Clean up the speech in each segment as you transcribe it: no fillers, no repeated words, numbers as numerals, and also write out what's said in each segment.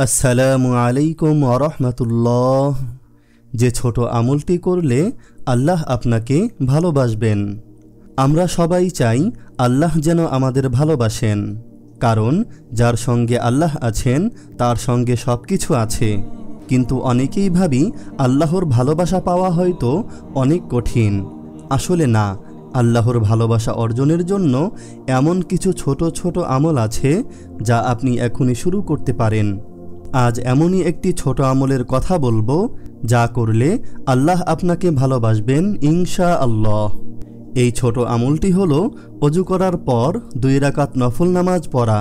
আসসালামু আলাইকুম ওয়া রাহমাতুল্লাহ। যে ছোট আমলটি করলে আল্লাহ আপনাকে ভালোবাসবেন। আমরা সবাই চাই আল্লাহ যেন আমাদের ভালোবাসেন, কারণ যার সঙ্গে আল্লাহ আছেন তার সঙ্গে সব কিছু আছে। কিন্তু অনেকেই ভাবি আল্লাহর ভালোবাসা পাওয়া হয়তো অনেক কঠিন। আসলে না, আল্লাহর ভালোবাসা অর্জনের জন্য এমন কিছু ছোট ছোট আমল আছে যা আপনি এখনই শুরু করতে পারেন। আজ এমনই একটি ছোট আমলের কথা বলবো যা করলে আল্লাহ আপনাকে ভালোবাসবেন ইনশাআল্লাহ। এই ছোট আমলটি হলো ওযু করার পর 2 রাকাত নফল নামাজ পড়া,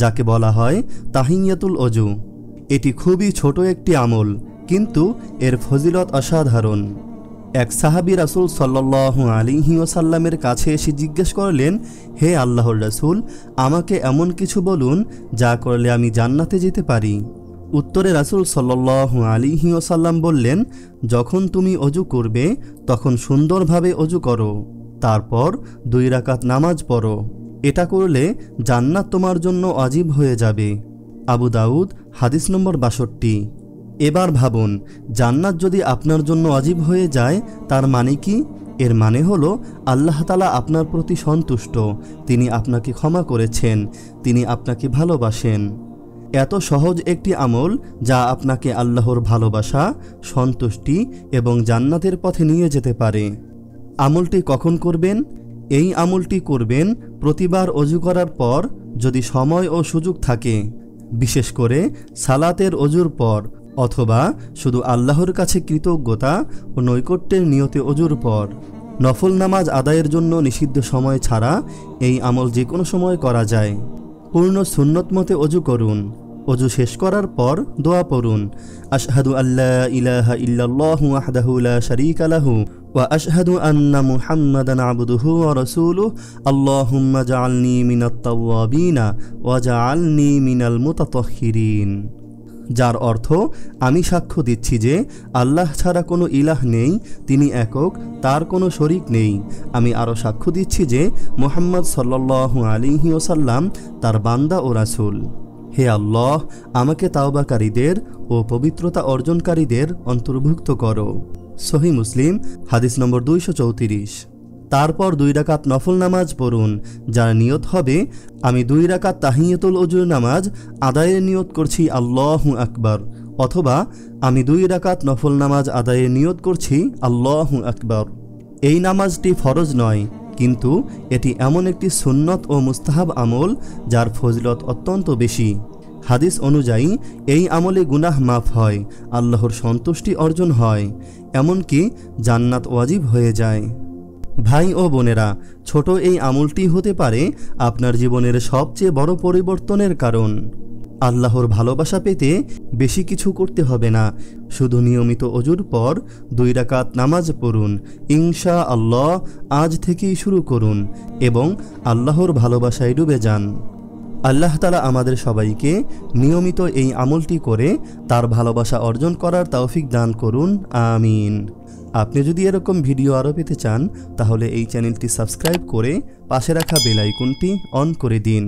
যাকে বলা হয় তাহিয়াতুল ওযু। এটি খুবই ছোট একটি আমল, কিন্তু এর ফজিলত অসাধারণ। এক সাহাবী রাসূল সাল্লাল্লাহু আলাইহি ওয়াসাল্লামের কাছে এসে জিজ্ঞেস করলেন, হে আল্লাহর রাসূল, আমাকে এমন কিছু বলুন যা করলে আমি জান্নাতে যেতে পারি। উত্তরে রাসূল সাল্লাল্লাহু আলাইহি ওয়াসাল্লাম বললেন, যখন তুমি ওযু করবে তখন সুন্দরভাবে ওযু করো, তারপর 2 রাকাত নামাজ পড়ো। এটা করলে জান্নাত তোমার জন্য ওয়াজিব হয়ে যাবে। আবু দাউদ, হাদিস নম্বর 62। এবার ভাবুন, জান্নাত যদি আপনার জন্য ওয়াজিব হয়ে যায় তার মানে কি? এর মানে হলো আল্লাহ তাআলা আপনার প্রতি সন্তুষ্ট, তিনি আপনাকে ক্ষমা করেছেন, তিনি আপনাকে ভালোবাসেন। এত সহজ একটি আমল যা আপনাকে আল্লাহর ভালোবাসা, সন্তুষ্টি এবং জান্নাতের পথে নিয়ে যেতে পারে। আমলটি কখন করবেন? এই আমলটি করবেন প্রতিবার ওযু করার পর, যদি সময় ও সুযোগ থাকে, বিশেষ করে সালাতের ওযুর পর, অথবা শুধু আল্লাহর কাছে কৃতজ্ঞতা ও নৈকট্যের নিয়তে ওযুর পর। নফল নামাজ আদায়ের জন্য নিষিদ্ধ সময় ছাড়া এই আমল যে কোনো সময় করা যায়। পূর্ণ সুন্নত মতে ওযু করুন। ওযু শেষ করার পর দোয়া পড়ুন, আশহাদু আল্লা ইলাহা ইল্লাল্লাহু ওয়াহদাহু লা শারীকা লাহু ওয়া আশহাদু আন্না মুহাম্মাদান আবদুহু ওয়া রাসূলুহু আল্লাহুম্মা জাআলনি মিনাত তাওয়াবিনা ওয়া জাআলনি মিনাল মুতাতাহহিরিন। যার অর্থ, আমি সাক্ষ্য দিচ্ছি যে আল্লাহ ছাড়া কোনো ইলাহ নেই, তিনি একক, তার কোনো শরিক নেই। আমি আরও সাক্ষ্য দিচ্ছি যে মুহাম্মদ সাল্লাল্লাহু আলাইহি ওয়াসাল্লাম তার বান্দা ও রাসূল। হে আল্লাহ, আমাকে তাওবাকারীদের ও পবিত্রতা অর্জনকারীদের অন্তর্ভুক্ত করো। সহিহ মুসলিম, হাদিস নম্বর 234। তারপর 2 রাকাত নফল নামাজ পড়ুন, যার নিয়ত হবে, আমি 2 রাকাত তাহিয়াতুল ওযুর নামাজ আদায়ের নিয়ত করছি আল্লাহু আকবার, অথবা আমি 2 রাকাত নফল নামাজ আদায়ের নিয়ত করছি আল্লাহু আকবার। এই নামাজটি ফরজ নয়, কিন্তু এটি এমন একটি সুন্নত ও মুস্তাহাব আমল যার ফজিলত অত্যন্ত বেশি। হাদিস অনুযায়ী এই আমলে গুনাহ মাফ হয়, আল্লাহর সন্তুষ্টি অর্জন হয়, এমনকি জান্নাত ওয়াজিব হয়ে যায়। ভাই ও বোনেরা, ছোট এই আমলটি হতে পারে আপনার জীবনের সবচেয়ে বড় পরিবর্তনের কারণ। আল্লাহর ভালোবাসা পেতে বেশি কিছু করতে হবে না, শুধু নিয়মিত ওযুর পর 2 রাকাত নামাজ পড়ুন। ইনশাআল্লাহ আজ থেকেই শুরু করুন এবং আল্লাহর ভালোবাসায় ডুবে যান। আল্লাহ তাআলা আমাদের সবাইকে নিয়মিত এই আমলটি করে তার ভালোবাসা অর্জন করার তৌফিক দান করুন, আমিন। আপনি যদি এরকম ভিডিও আরও পেতে চান তাহলে এই চ্যানেলটি সাবস্ক্রাইব করে পাশে রাখা বেল আইকনটি অন করে দিন।